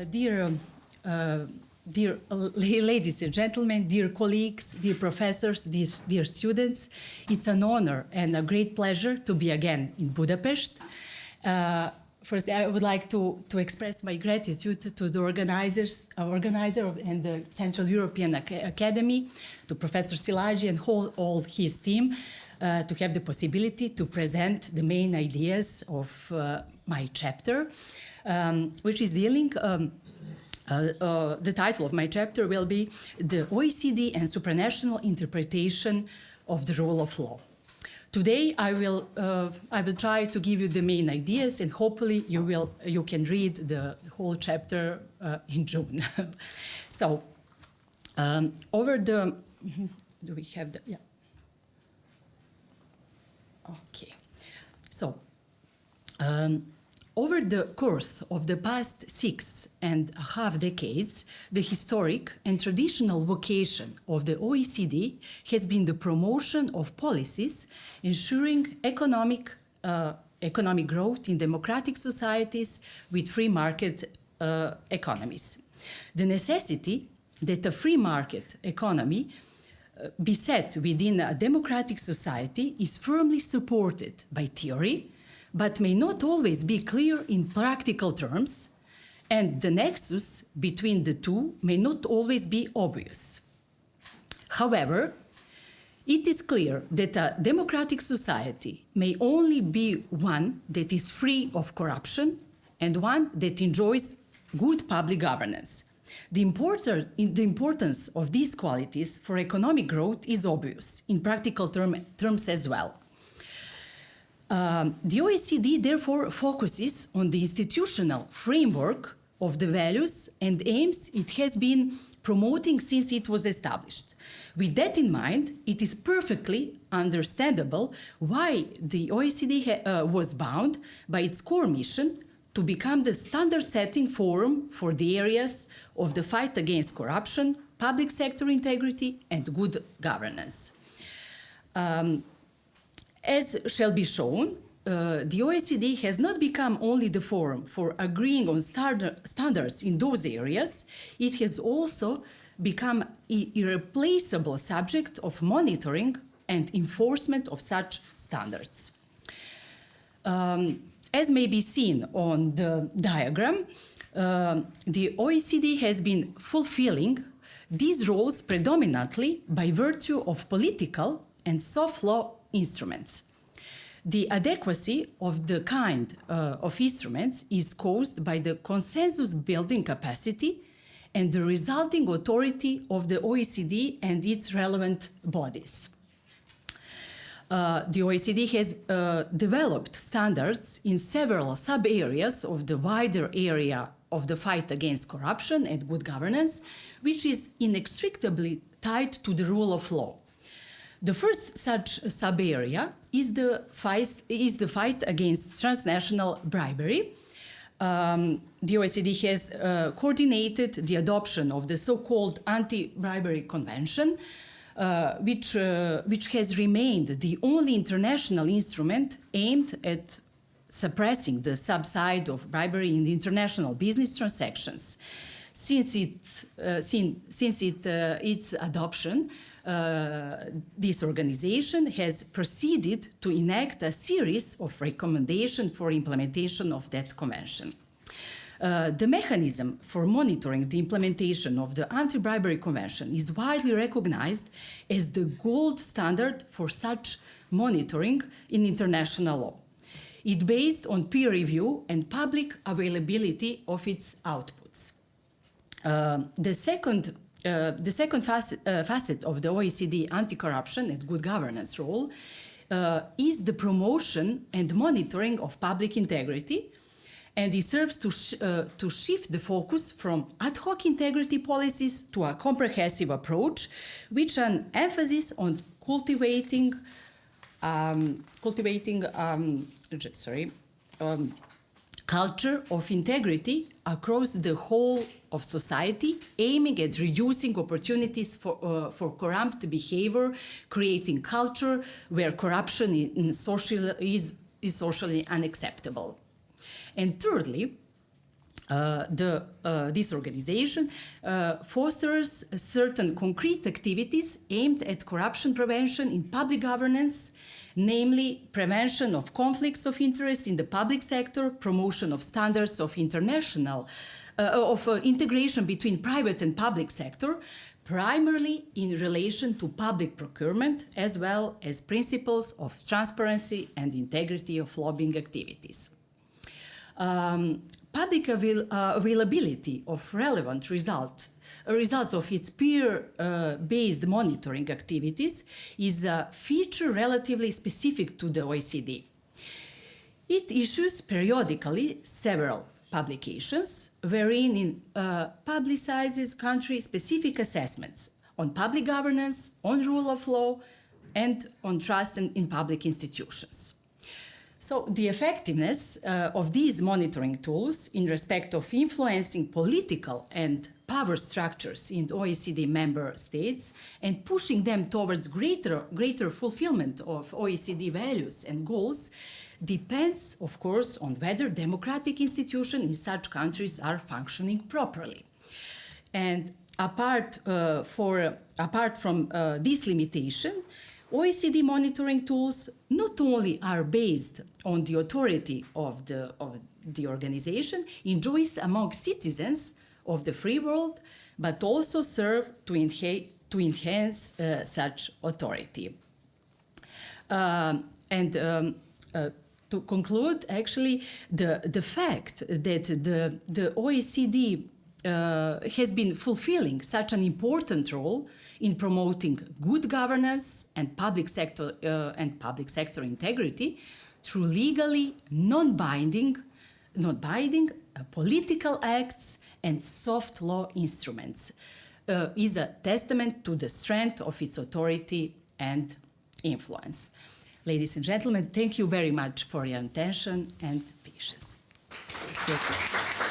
Dear ladies and gentlemen, dear colleagues, dear professors, dear students, it's an honor and a great pleasure to be again in Budapest. First, I would like to express my gratitude to the organizer and the Central European Academy, to Professor Szilágyi and all his team, to have the possibility to present the main ideas of my chapter, which is dealing. The title of my chapter will be The OECD and Supranational Interpretation of the Rule of Law. Today I will try to give you the main ideas, and hopefully you can read the whole chapter in June. So over the do we have the okay. So over the course of the past 6.5 decades, the historic and traditional vocation of the OECD has been the promotion of policies ensuring economic growth in democratic societies with free market economies. The necessity that a free market economy be set within a democratic society is firmly supported by theory, but may not always be clear in practical terms, and the nexus between the two may not always be obvious. However, it is clear that a democratic society may only be one that is free of corruption and one that enjoys good public governance. The importance of these qualities for economic growth is obvious in practical terms as well. The OECD therefore focuses on the institutional framework of the values and aims it has been promoting since it was established. With that in mind, it is perfectly understandable why the OECD was bound by its core mission to become the standard-setting forum for the areas of the fight against corruption, public sector integrity, and good governance. As shall be shown, the OECD has not become only the forum for agreeing on standards in those areas, it has also become an irreplaceable subject of monitoring and enforcement of such standards. As may be seen on the diagram, the OECD has been fulfilling these roles predominantly by virtue of political and soft law instruments. The adequacy of the kind of instruments is caused by the consensus-building capacity and the resulting authority of the OECD and its relevant bodies. The OECD has developed standards in several sub-areas of the wider area of the fight against corruption and good governance, which is inextricably tied to the rule of law. The first such sub-area is the fight against transnational bribery. The OECD has coordinated the adoption of the so-called Anti-Bribery Convention, which has remained the only international instrument aimed at suppressing the subside of bribery in the international business transactions. Since its adoption, this organization has proceeded to enact a series of recommendations for implementation of that convention. The mechanism for monitoring the implementation of the Anti-Bribery Convention is widely recognized as the gold standard for such monitoring in international law. It's based on peer review and public availability of its outputs. The second facet of the OECD anti-corruption and good governance role is the promotion and monitoring of public integrity, and it serves to shift the focus from ad hoc integrity policies to a comprehensive approach, with an emphasis on cultivating culture of integrity across the whole of society, aiming at reducing opportunities for corrupt behavior, creating culture where corruption is socially unacceptable. And thirdly, this organization fosters certain concrete activities aimed at corruption prevention in public governance, namely prevention of conflicts of interest in the public sector, promotion of standards of integration between private and public sector, primarily in relation to public procurement, as well as principles of transparency and integrity of lobbying activities. Public availability of relevant results of its peer-based monitoring activities is a feature relatively specific to the OECD. It issues periodically several publications wherein it publicizes country-specific assessments on public governance, on rule of law, and on trust in public institutions. So the effectiveness of these monitoring tools in respect of influencing political and power structures in OECD member states and pushing them towards greater fulfillment of OECD values and goals depends, of course, on whether democratic institutions in such countries are functioning properly. And apart from this limitation, OECD monitoring tools not only are based on the authority of the organization, enjoys among citizens of the free world, but also serve to enhance such authority. To conclude, actually, the fact that the OECD has been fulfilling such an important role in promoting good governance and public sector integrity through legally non-binding political acts and soft law instruments is a testament to the strength of its authority and influence. Ladies and gentlemen, thank you very much for your attention and patience. Thank you.